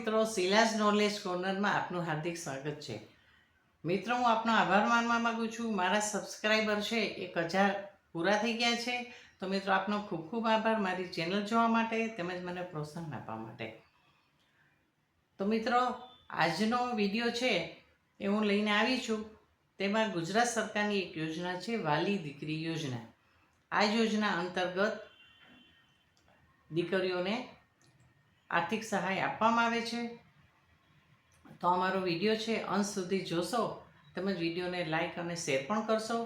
મિત્રો, શિલાસ નોલેજ કોર્નરમાં આપનું હાર્દિક સ્વાગત છે. મિત્રો, હું આપનો આભાર માનવા માગું છું. મારા સબસ્ક્રાઈબર છે 1000 પૂરા થઈ ગયા છે. તો મિત્રો, આપનો ખૂબ ખૂબ આભાર મારી ચેનલ જોવા માટે તેમજ મને પ્રોત્સાહન આપવા માટે. તો મિત્રો, આજનો વિડીયો છે એ હું લઈને આવી છું. તેમાં ગુજરાત સરકારની એક યોજના છે વાલી દીકરી યોજના. આ યોજના અંતર્ગત દીકરીઓને આર્થિક સહાય આપવામાં આવે છે. તો અમારો વિડીયો છે અંત સુધી જોશો તેમજ વિડીયોને લાઈક અને શેર પણ કરશો,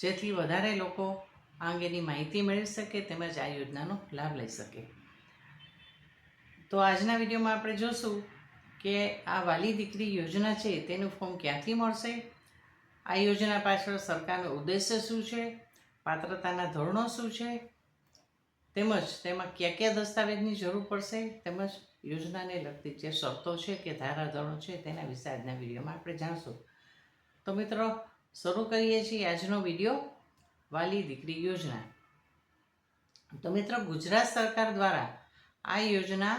જેથી વધારે લોકો આ અંગેની માહિતી મેળવી શકે તેમજ આ યોજનાનો લાભ લઈ શકે. તો આજના વિડીયોમાં આપણે જોશું કે આ વાલી દીકરી યોજના છે તેનું ફોર્મ ક્યાંથી મળશે, આ યોજના પાછળ સરકારનો ઉદ્દેશ્ય શું છે, પાત્રતાના ધોરણો શું છે, તેમજ તેમાં કયા કયા દસ્તાવેજની જરૂર પડશે, તેમજ યોજનાને લગતી જે શરતો છે કે ધારાધોરણો છે તેના વિશે આજના વિડીયોમાં આપણે જાણશું. તો મિત્રો, શરૂ કરીએ છીએ આજનો વિડીયો વાલી દીકરી યોજના. તો મિત્રો, ગુજરાત સરકાર દ્વારા આ યોજના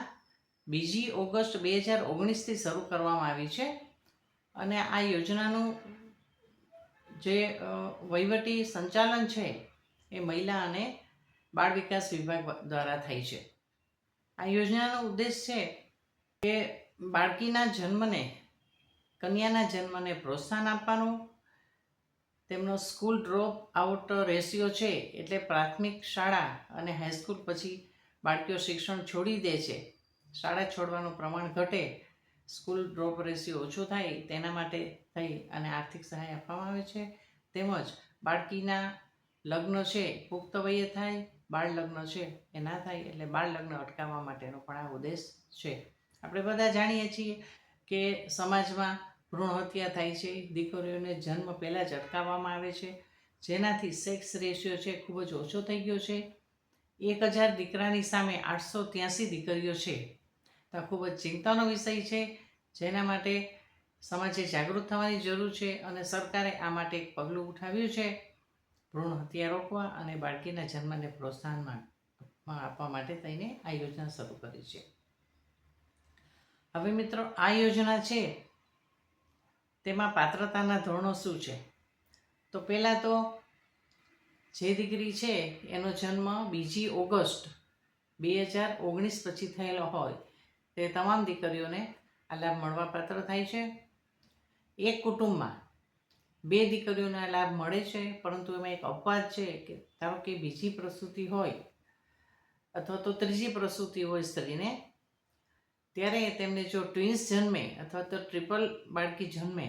2 ઓગસ્ટ 2019થી શરૂ કરવામાં આવી છે અને આ યોજનાનું જે વહીવટી સંચાલન છે એ મહિલા અને બાળ વિકાસ વિભાગ દ્વારા થાય છે. આ યોજનાનો ઉદ્દેશ છે કે બાળકીના જન્મને, કન્યાના જન્મને પ્રોત્સાહન આપવાનું, તેમનો સ્કૂલ ડ્રોપ આઉટ રેશિયો છે, એટલે પ્રાથમિક શાળા અને હાઈસ્કૂલ પછી બાળકીઓ શિક્ષણ છોડી દે છે, શાળા છોડવાનું પ્રમાણ ઘટે, સ્કૂલ ડ્રોપ રેશિયો ઓછો થાય, તેના માટે થઈ અને આર્થિક સહાય આપવામાં આવે છે. તેમજ બાળકીના લગ્ન છે પુખ્ત વયે થાય, બાળ લગ્ન છે એ ના થાય, એટલે બાળ લગ્ન અટકાવવા માટેનો પણ આ ઉદ્દેશ છે. આપણે બધા જાણીએ છીએ કે સમાજમાં ભ્રૂણ હત્યા થાય છે, દીકરીઓને જન્મ પહેલાં જ અટકાવવામાં આવે છે, જેનાથી સેક્સ રેશિયો છે ખૂબ જ ઓછો થઈ ગયો છે. 1000 દીકરાની સામે 883 દીકરીઓ છે. તો આ ખૂબ જ ચિંતાનો વિષય છે, જેના માટે સમાજે જાગૃત થવાની જરૂર છે અને સરકારે આ માટે એક પગલું ઉઠાવ્યું છે, ભ્રૂણ હત્યા રોકવા અને બાળકીના જન્મને પ્રોત્સાહન આપવા માટે થઈને આ યોજના શરૂ કરી છે. હવે મિત્રો, આ યોજના છે તેમાં પાત્રતાના ધોરણો શું છે? તો પહેલાં તો જે દીકરી છે એનો જન્મ 2 ઓગસ્ટ 2019 પછી થયેલો હોય તે તમામ દીકરીઓને આ લાભ મળવાપાત્ર થાય છે. એક કુટુંબમાં 2 દીકરીઓને આ લાભ મળે છે, પરંતુ એમાં એક અપવાદ છે કે ધારો કે બીજી પ્રસૂતિ હોય અથવા તો ત્રીજી પ્રસૂતિ હોય સ્ત્રીને, ત્યારે તેમને જો ટ્વિન્સ જન્મે અથવા તો ટ્રિપલ બાળકી જન્મે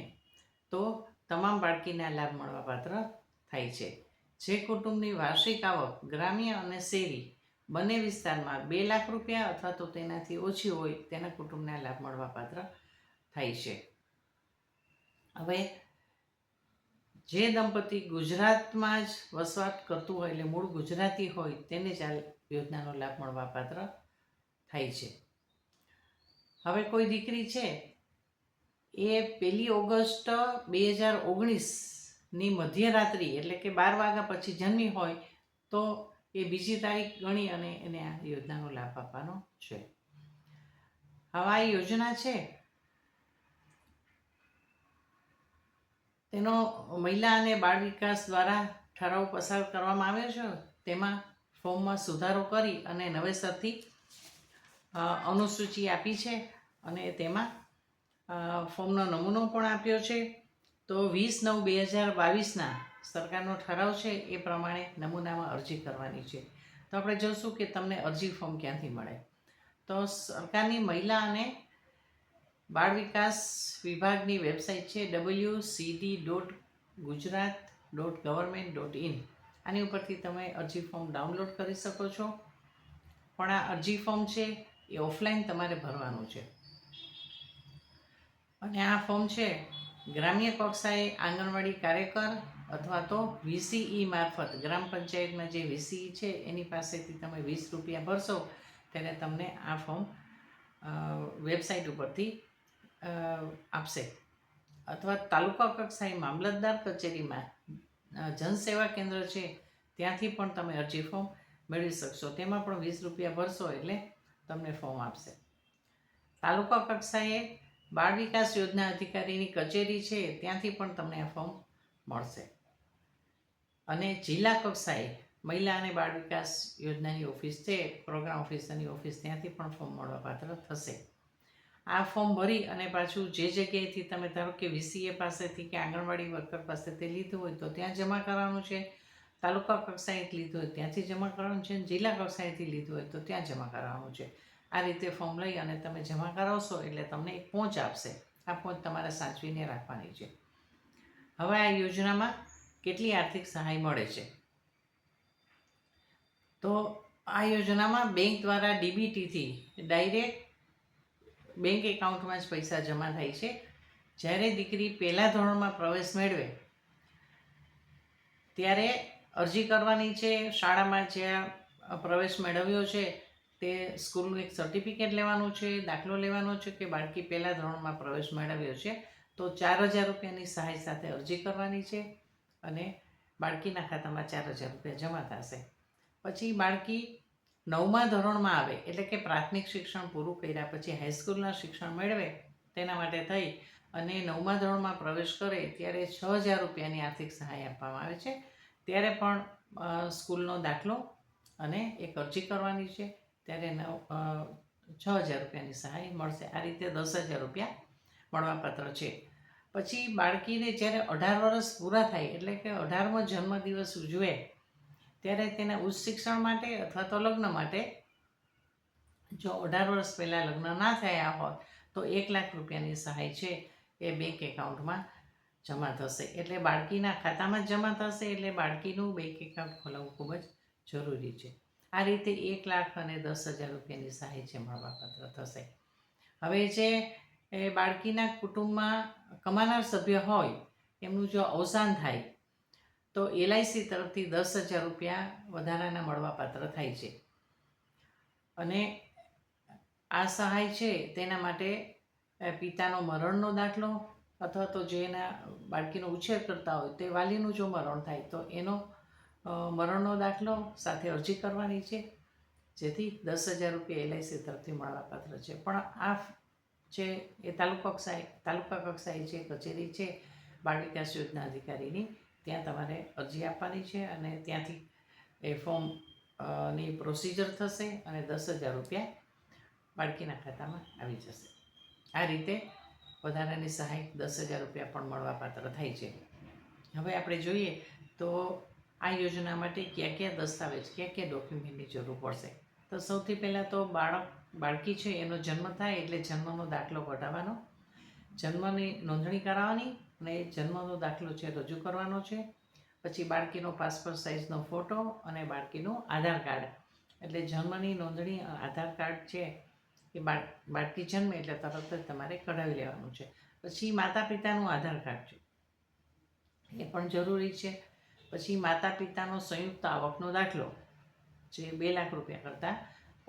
તો તમામ બાળકીને આ લાભ મળવાપાત્ર થાય છે. જે કુટુંબની વાર્ષિક આવક ગ્રામ્ય અને શહેરી બંને વિસ્તારમાં 2 લાખ રૂપિયા અથવા તો તેનાથી ઓછી હોય તેના કુટુંબને આ લાભ મળવાપાત્ર થાય છે. હવે જે દંપતી ગુજરાતમાં જ વસવાટ કરતું હોય, એટલે મૂળ ગુજરાતી હોય, તેને જ આ યોજનાનો લાભ મળવાપાત્ર થાય છે. હવે કોઈ દીકરી છે એ 1 ઓગસ્ટ 2019ની મધ્યરાત્રિ એટલે કે 12 વાગ્યા પછી જન્મી હોય તો એ બીજી તારીખ ગણી અને એને આ યોજનાનો લાભ આપવાનો છે. હવે આ યોજના છે તેનો મહિલા અને બાળ વિકાસ દ્વારા ઠરાવ પસાર કરવામાં આવ્યો છે. તેમાં ફોર્મમાં સુધારો કરી અને નવેસરથી અનુસૂચિ આપી છે અને તેમાં ફોર્મનો નમૂનો પણ આપ્યો છે. તો 20/9/2022ના સરકારનો ઠરાવ છે એ પ્રમાણે નમૂનામાં અરજી કરવાની છે. તો આપણે જોશું કે તમને અરજી ફોર્મ ક્યાંથી મળે. તો સરકારની મહિલા અને બાળ વિકાસ વિભાગની વેબસાઇટ છે wcd.gujarat.government.in. આની ઉપરથી તમે અરજી ફોર્મ ડાઉનલોડ કરી શકો છો. પણ આ અરજી ફોર્મ છે એ ઓફલાઈન તમારે ભરવાનું છે અને આ ફોર્મ છે ગ્રામ્ય કક્ષાએ આંગણવાડી કાર્યકર અથવા તો VCE મારફત, ગ્રામ પંચાયતમાં જે VCE છે એની પાસેથી તમે 20 રૂપિયા ભરશો ત્યારે તમને આ ફોર્મ વેબસાઇટ ઉપરથી આપશે. અથવા તાલુકા કક્ષાએ મામલતદાર કચેરીમાં જનસેવા કેન્દ્ર છે ત્યાંથી પણ તમે અરજી ફોર્મ મેળવી શકશો. તેમાં પણ 20 રૂપિયા ભરશો એટલે તમને ફોર્મ આપશે. તાલુકા કક્ષાએ બાળ વિકાસ યોજના અધિકારીની કચેરી છે ત્યાંથી પણ તમને આ ફોર્મ મળશે. અને જિલ્લા કક્ષાએ મહિલા અને બાળ વિકાસ યોજનાની ઓફિસ છે, પ્રોગ્રામ ઓફિસરની ઓફિસ, ત્યાંથી પણ ફોર્મ મળવાપાત્ર થશે. આ ફોર્મ ભરી અને પાછું જે જગ્યાએથી તમે ધારો કે વીસીએ પાસેથી કે આંગણવાડી વર્કર પાસેથી લીધું હોય તો ત્યાં જમા કરવાનું છે, તાલુકા કક્ષાએથી લીધું હોય ત્યાંથી જમા કરવાનું છે, જિલ્લા કક્ષાએથી લીધું હોય તો ત્યાં જમા કરાવવાનું છે. આ રીતે ફોર્મ લઈ અને તમે જમા કરાવશો એટલે તમને એક પહોંચ આપશે. આ પહોંચ તમારે સાચવીને રાખવાની છે. હવે આ યોજનામાં કેટલી આર્થિક સહાય મળે છે? તો આ યોજનામાં બેંક દ્વારા ડીબીટીથી ડાયરેક્ટ બેંક એકાઉન્ટમાં જ પૈસા જમા થાય છે. જ્યારે દીકરી પહેલાં ધોરણમાં પ્રવેશ મેળવે ત્યારે અરજી કરવાની છે. શાળામાં જ્યાં પ્રવેશ મેળવ્યો છે તે સ્કૂલનું એક સર્ટિફિકેટ લેવાનું છે, દાખલો લેવાનો છે કે બાળકી પહેલાં ધોરણમાં પ્રવેશ મેળવ્યો છે. તો 4,000 રૂપિયાની સહાય સાથે અરજી કરવાની છે અને બાળકીના ખાતામાં 4,000 રૂપિયા જમા થશે. પછી બાળકી 9મા ધોરણમાં આવે એટલે કે પ્રાથમિક શિક્ષણ પૂરું કર્યા પછી હાઈસ્કૂલના શિક્ષણ મેળવે તેના માટે થઈ અને 9મા ધોરણમાં પ્રવેશ કરે ત્યારે 6,000 રૂપિયાની આર્થિક સહાય આપવામાં આવે છે. ત્યારે પણ સ્કૂલનો દાખલો અને એક અરજી કરવાની છે, ત્યારે 6,000 રૂપિયાની સહાય મળશે. આ રીતે 10,000 રૂપિયા મળવાપાત્ર છે. પછી બાળકીને જ્યારે 18 વર્ષ પૂરા થાય એટલે કે 18મો જન્મદિવસ ઉજવે ત્યારે તેના ઉચ્ચ શિક્ષણ માટે અથવા તો લગ્ન માટે જો 18 વર્ષ પહેલાં લગ્ન ના થયા હોય તો 1 લાખ રૂપિયાની સહાય છે એ બેંક એકાઉન્ટમાં જમા થશે. એટલે બાળકીના ખાતામાં જ જમા થશે. એટલે બાળકીનું બેંક એકાઉન્ટ ખોલાવવું ખૂબ જ જરૂરી છે. આ રીતે 1 લાખ અને 10,000 રૂપિયાની સહાય છે મળવાપાત્ર થશે. હવે જે બાળકીના કુટુંબમાં કમાનાર સભ્ય હોય એમનું જો અવસાન થાય તો LIC તરફથી 10,000 રૂપિયા વધારાના મળવાપાત્ર થાય છે. અને આ સહાય છે તેના માટે પિતાનો મરણનો દાખલો અથવા તો જેના બાળકીનો ઉછેર કરતા હોય તે વાલીનું જો મરણ થાય તો એનો મરણનો દાખલો સાથે અરજી કરવાની છે, જેથી 10,000 રૂપિયા LIC તરફથી મળવાપાત્ર છે. પણ આ છે એ તાલુકા કક્ષાએ જે કચેરી છે બાળ વિકાસ યોજના અધિકારીની, ત્યાં તમારે અરજી આપવાની છે અને ત્યાંથી એ ફોર્મની પ્રોસિજર થશે અને 10,000 રૂપિયા બાળકીના ખાતામાં આવી જશે. આ રીતે વધારાની સહાય 10,000 રૂપિયા પણ મળવાપાત્ર થાય છે. હવે આપણે જોઈએ તો આ યોજના માટે કયા કયા દસ્તાવેજ, કયા કયા ડોક્યુમેન્ટની જરૂર પડશે. તો સૌથી પહેલાં તો બાળકી છે એનો જન્મ થાય એટલે જન્મનો દાખલો કઢાવવાનો, જન્મની નોંધણી કરાવવાની અને જન્મનો દાખલો છે રજૂ કરવાનો છે. પછી બાળકીનો પાસપોર્ટ સાઇઝનો ફોટો અને બાળકીનું આધાર કાર્ડ, એટલે જન્મની નોંધણી આધાર કાર્ડ છે એ બાળકી જન્મે એટલે તરત જ તમારે કઢાવી લેવાનું છે. પછી માતા પિતાનું આધાર કાર્ડ છે એ પણ જરૂરી છે. પછી માતા પિતાનો સંયુક્ત આવકનો દાખલો જે 2 લાખ રૂપિયા કરતાં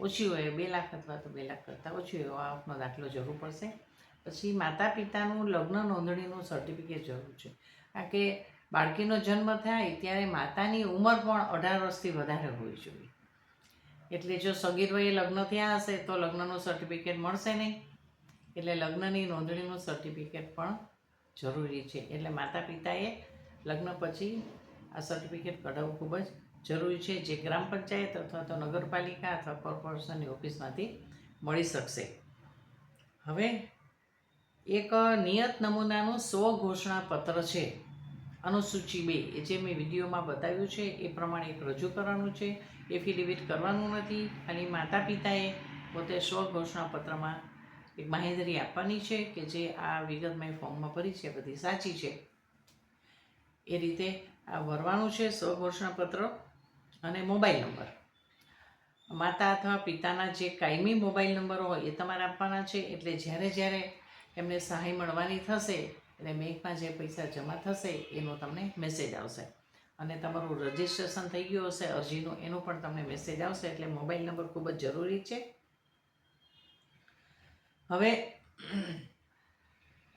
ઓછી હોય, 2 લાખ અથવા તો 2 લાખ કરતાં ઓછી હોય આવકનો દાખલો જરૂર પડશે. પછી માતા પિતાનું લગ્ન નોંધણીનું સર્ટિફિકેટ જરૂર છે. કારણ કે બાળકીનો જન્મ થાય ત્યારે માતાની ઉંમર પણ 18 વર્ષથી વધારે હોવી જોઈએ. એટલે જો સગીર વયે લગ્ન થયા હશે તો લગ્નનું સર્ટિફિકેટ મળશે નહીં. એટલે લગ્નની નોંધણીનું સર્ટિફિકેટ પણ જરૂરી છે. એટલે માતા પિતાએ લગ્ન પછી આ સર્ટિફિકેટ કઢાવવું ખૂબ જ જરૂરી છે, જે ગ્રામ પંચાયત અથવા તો નગરપાલિકા અથવા કોર્પોરેશનની ઓફિસમાંથી મળી શકશે. હવે એક નિયત નમૂનાનું સ્વઘોષણા પત્ર છે, અનુસૂચિ 2, એ જે મેં વિડીયોમાં બતાવ્યું છે એ પ્રમાણે એક રજૂ કરવાનું છે. એફિડેવિટ કરવાનું નથી, ખાલી માતા પિતાએ પોતે સ્વઘોષણા પત્રમાં એક બાંહેધરી આપવાની છે કે જે આ વિગત મેં ફોર્મમાં ભરી છે બધી સાચી છે. એ રીતે આ ભરવાનું છે સ્વઘોષણા પત્ર. અને મોબાઈલ નંબર, માતા અથવા પિતાના જે કાયમી મોબાઈલ નંબર હોય એ તમારે આપવાના છે. એટલે જ્યારે એમને સહાય મળવાની થશે એટલે બેંકમાં જે પૈસા જમા થશે એનો તમને મેસેજ આવશે અને તમારું રજિસ્ટ્રેશન થઈ ગયું હશે અરજીનું, એનું પણ તમને મેસેજ આવશે. એટલે મોબાઈલ નંબર ખૂબ જ જરૂરી છે. હવે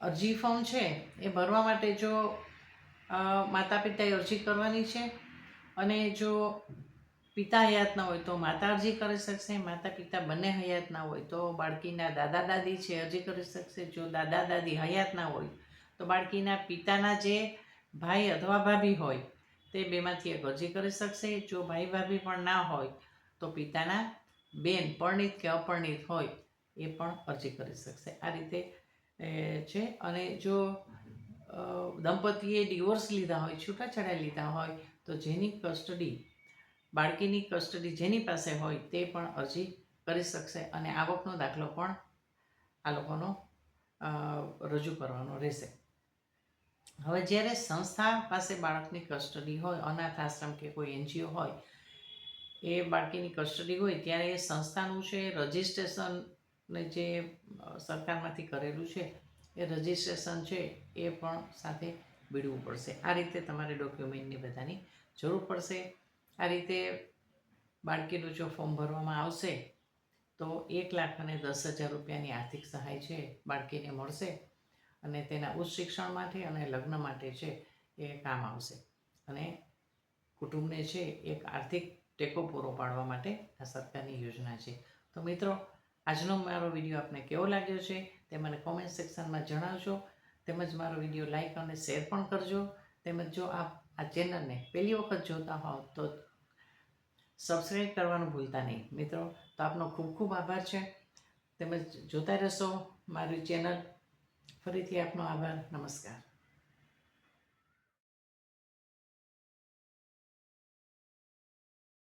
અરજી ફોર્મ છે એ ભરવા માટે જો માતા પિતાએ અરજી કરવાની છે અને જો પિતા હયાત ના હોય તો માતા અરજી કરી શકશે, માતા પિતા બંને હયાત ના હોય તો બાળકીના દાદા દાદી છે અરજી કરી શકશે. જો દાદા દાદી હયાત ના હોય તો બાળકીના પિતાના જે ભાઈ અથવા ભાભી હોય તે બેમાંથી એક અરજી કરી શકશે. જો ભાઈ ભાભી પણ ના હોય તો પિતાના બેન પરણિત કે અપરણિત હોય એ પણ અરજી કરી શકશે. આ રીતે છે. અને જો દંપતીએ ડિવોર્સ લીધા હોય, છૂટાછેડા લીધા હોય તો જેની કસ્ટડી, બાળકીની કસ્ટડી જેની પાસે હોય તે પણ અરજી કરી શકશે. અને આવકનો દાખલો પણ આ લોકોનો રજૂ કરવાનો રહેશે. હવે જ્યારે સંસ્થા પાસે બાળકની કસ્ટડી હોય, અનાથ આશ્રમ કે કોઈ NGO હોય, એ બાળકીની કસ્ટડી હોય ત્યારે એ સંસ્થાનું છે રજિસ્ટ્રેશન જે સરકારમાંથી કરેલું છે એ રજિસ્ટ્રેશન છે એ પણ સાથે બીડવું પડશે. આ રીતે તમારે ડોક્યુમેન્ટની બધાની જરૂર પડશે. આ રીતે બાળકીનું જો ફોર્મ ભરવામાં આવશે તો 1,10,000 રૂપિયાની આર્થિક સહાય છે બાળકીને મળશે અને તેના ઉચ્ચ શિક્ષણ માટે અને લગ્ન માટે છે એ કામ આવશે. અને કુટુંબને છે એક આર્થિક ટેકો પૂરો પાડવા માટે આ સરકારની યોજના છે. તો મિત્રો, આજનો મારો વિડીયો આપને કેવો લાગ્યો છે તે મને કોમેન્ટ સેક્શનમાં જણાવજો. તેમજ મારો વિડીયો લાઈક અને શેર પણ કરજો. તેમજ જો આપ આ ચેનલને પહેલી વખત જોતા હોવ તો સબસ્ક્રાઈબ કરવાનું ભૂલતા નહીં મિત્રો. તો આપનો ખૂબ ખૂબ આભાર છે. તેમજ જોતા રહેશો મારી ચેનલ. ફરીથી આપનો આભાર. નમસ્કાર.